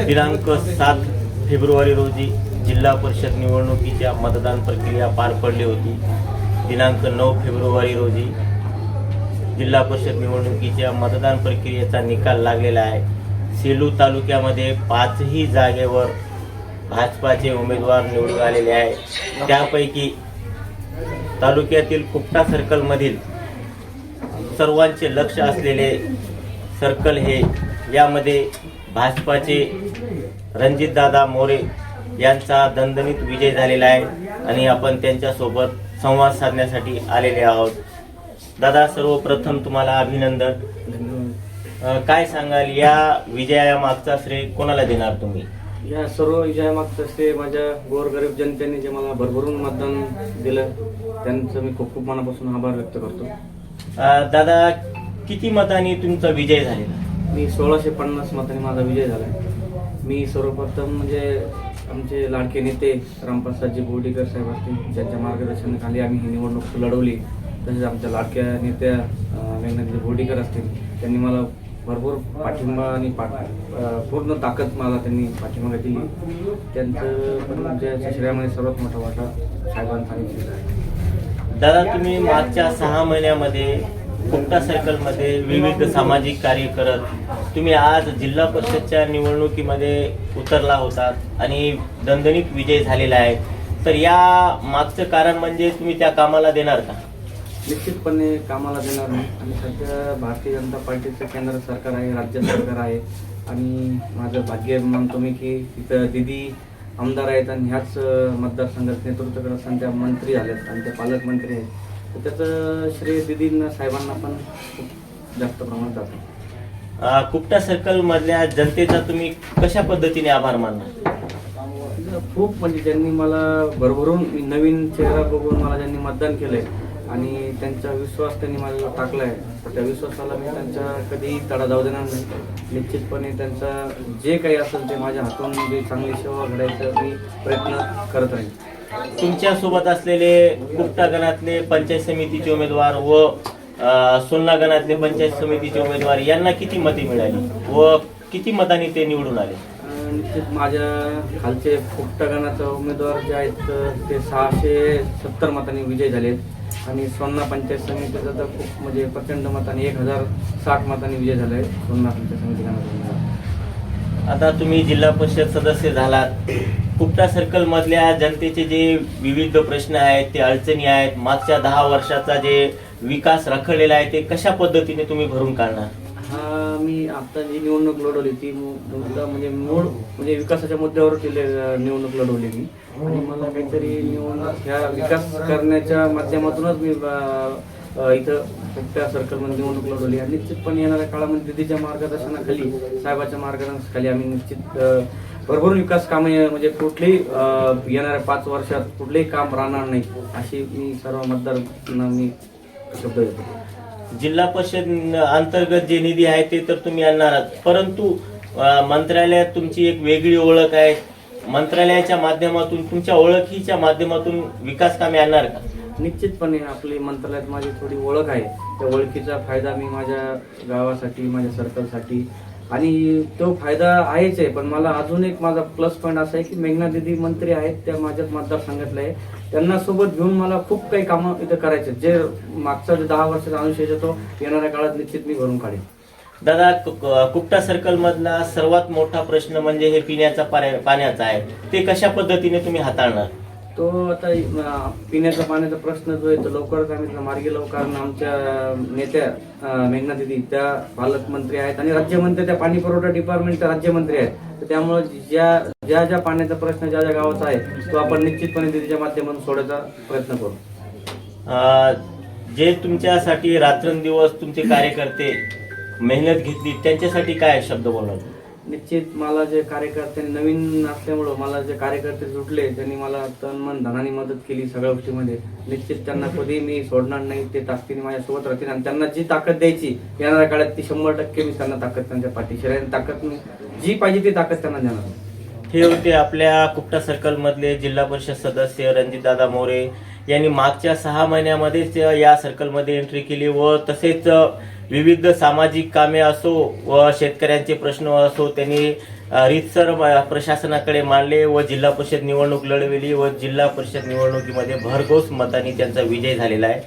दिनांक 7 फेब्रुवारी रोजी जिल्हा परिषद निवडणुकीच्या मतदान प्रक्रिया पार पडली होती। दिनांक 9 फेब्रुवारी रोजी जिल्हा परिषद निवडणुकीच्या मतदान प्रक्रियेचा निकाल लागलेला आहे। सेलू तालुक्यामध्ये 5ही जागेवर भाजपाचे उमेदवार निवडून आलेले आहेत। त्यापैकी तालुक्यातील कुपटा सर्कलमधील सर्वांचे लक्ष असलेले सर्कल हे यामध्ये भाजपाचे रणजितदादा मोरे यांचा दणदणीत विजय झालेला आहे आणि आपण त्यांच्यासोबत संवाद साधण्यासाठी आलेले आहोत। दादा, सर्वप्रथम तुम्हाला अभिनंदन। काय सांगाल, या विजयामागचा श्रेय कोणाला देणार तुम्ही? या सर्व विजयामागचं श्रेय माझ्या गोरगरीब जनतेने जे मला भरभरून मतदान दिलं त्यांचं मी खूप खूप मनापासून आभार व्यक्त करतो। दादा, किती मतांनी तुमचा विजय झालेला? मी 1650 मतांनी माझा विजय झाला। मी सर्वप्रथम म्हणजे आमचे लाडके नेते रामप्रसादजी बोर्डीकर साहेब असतील, ज्यांच्या मार्गदर्शनाखाली आम्ही ही निवडणूक लढवली। तसेच आमच्या लाडक्या नेत्या मेघनाजी बोर्डीकर असतील, त्यांनी मला भरपूर पाठिंबा आणि पूर्ण ताकद मला त्यांनी पाठिंबा दिली। त्यांचं पण विजयाच्या श्रेयामध्ये सर्वात मोठा वाटा साहेबांचा आहे। दादा, तुम्ही मागच्या 6 महिन्यामध्ये कुपटा सर्कलमध्ये विविध सामाजिक कार्य करत तुम्ही आज जिल्हा परिषदच्या निवडणुकीमध्ये उतरला होतात आणि दणदणीत विजय झालेला आहे। तर या मागचं कारण म्हणजे तुम्ही त्या कामाला देणार का? निश्चितपणे कामाला देणार नाही। आणि सध्या भारतीय जनता पार्टीचं केंद्र सरकार आहे, राज्य सरकार आहे आणि माझं भाग्य मानतो मी की तिथं दिदी आमदार आहेत आणि ह्याच मतदारसंघात नेतृत्व करत असताना त्या मंत्री झाल्यात आणि त्या पालकमंत्री आहेत। तर त्याचं श्रेय दिदींना साहेबांना पण खूप जास्त प्रमाणात जातं। कुपटा सर्कल मधल्या जनतेचा तुम्ही कशा पद्धतीने आभार मानणार? खूप म्हणजे ज्यांनी मला भरभरून नवीन चेहरा बघून मला ज्यांनी मतदान केलंय आणि त्यांचा विश्वास त्यांनी मला टाकलाय, तर त्या विश्वासाला मी त्यांच्या कधीही तडा जाऊ देणार नाही। निश्चितपणे त्यांचा जे काही असेल ते माझ्या हातून जे चांगली सेवा घडायचा मी प्रयत्न करत राहील। तुमच्या सोबत असलेले कुपटा गणातले पंचायत समितीचे उमेदवार व सोलना गणातले पंचायत समितीचे उमेदवार यांना किती मते मिळाली व किती मतांनी ते निवडून आले? निश्चित माझ्या खालचे कुपटा गणाचे उमेदवार जे आहेत ते 670 मतांनी विजय झाले आणि सोलना पंचायत समितीचा तर खूप म्हणजे प्रचंड मतांनी 1060 मतांनी विजय झाला आहे सोलना पंचायत समिती गणाचा। आता तुम्ही जिल्हा परिषद सदस्य झालात। कुपटा सर्कल मधल्या जनतेचे जे विविध प्रश्न आहेत, ते अडचणी आहेत, मागच्या 10 वर्षाचा जे विकास रखडलेला आहे ते कशा पद्धतीने तुम्ही भरून काढणार? मी आता जी निवडणूक लढवली ती मुद्दा म्हणजे विकासाच्या मुद्द्यावर निवडणूक लढवली मी आणि मला काहीतरी निवडणूक ह्या विकास करण्याच्या माध्यमातूनच मी इथं कुपटा सर्कलमध्ये निवडणूक लढवली आणि निश्चितपणे येणाऱ्या काळामध्ये दिदीच्या मार्गदर्शनाखाली साहेबाच्या मार्गदर्शनाखाली आम्ही निश्चित भरपूर विकास कामे म्हणजे कुठलीही येणाऱ्या 5 वर्षात कुठलेही काम राहणार नाही अशी मी सर्व मतदारांना मी शब्द देतो। जिल्हा परिषद अंतर्गत जे निधी आहे ते तर तुम्ही आणणार आहात, परंतु मंत्रालयात तुमची एक वेगळी ओळख आहे। मंत्रालयाच्या माध्यमातून, तुमच्या ओळखीच्या माध्यमातून विकास कामे आणणार का? निश्चितपणे आपली मंत्रालयात माझी थोडी ओळख आहे, त्या ओळखीचा फायदा मी माझ्या गावासाठी, माझ्या सर्कलसाठी आणि तो फायदा आहेच आहे। पण मला अजून एक माझा प्लस पॉईंट असा आहे की मेघना दिदी मंत्री आहेत, त्या माझ्याच मतदारसंघातल्या आहे। त्यांना सोबत घेऊन मला खूप काही कामं इथं करायचे, जे मागचा जे 10 वर्षाचा अनुशेष तो येणाऱ्या काळात निश्चित मी भरून काढेन। दादा, कुपटा सर्कल मधला सर्वात मोठा प्रश्न म्हणजे हे पिण्याचा पाण्याचा आहे, ते कशा पद्धतीने तुम्ही हाताळणार? तो आता पिण्याचा पाण्याचा प्रश्न जो आहे तो लवकरच आम्ही मार्गी लावू, कारण आमच्या नेत्या मेघना दिदी त्या पालकमंत्री आहेत आणि राज्यमंत्री त्या पाणी पुरवठा डिपार्टमेंटच्या राज्यमंत्री आहेत। तर त्यामुळे ज्या पाण्याचा प्रश्न ज्या गावाचा आहे तो आपण निश्चितपणे दिदीच्या माध्यमातून सोडवायचा प्रयत्न करू। जे तुमच्यासाठी रात्रंदिवस तुमचे कार्यकर्ते मेहनत घेतली त्यांच्यासाठी काय शब्द बोलणार? निश्चित मला जे कार्यकर्त्यांनी नवीन असल्यामुळं मला जे कार्यकर्ते जुटले त्यांनी मला तन मन धनाने मदत केली सगळ्या गोष्टीमध्ये। निश्चित त्यांना कधी मी सोडणार नाही, ते ताकदीने माझ्यासोबत राहतील आणि त्यांना जी ताकद द्यायची येणाऱ्या काळात ती 100% मी त्यांना ताकद त्यांच्या पाठीशी राहील। ताकद मी जी पाहिजे ती ताकद त्यांना देणार। हे होते आपल्या कुपटा सर्कल मधले जिल्हा परिषद सदस्य रणजितदादा मोरे यांनी मागच्या 6 महिन्यामध्येच या सर्कलमध्ये एंट्री केली व तसेच विविध सामाजिक कामे असो व शेतकऱ्यांचे प्रश्न असो त्यांनी रीतसर प्रशासनाकडे मानले व जिल्हा परिषद निवडणूक लढविली व जिल्हा परिषद निवडणुकीमध्ये भरघोस मतांनी त्यांचा विजय झालेला आहे.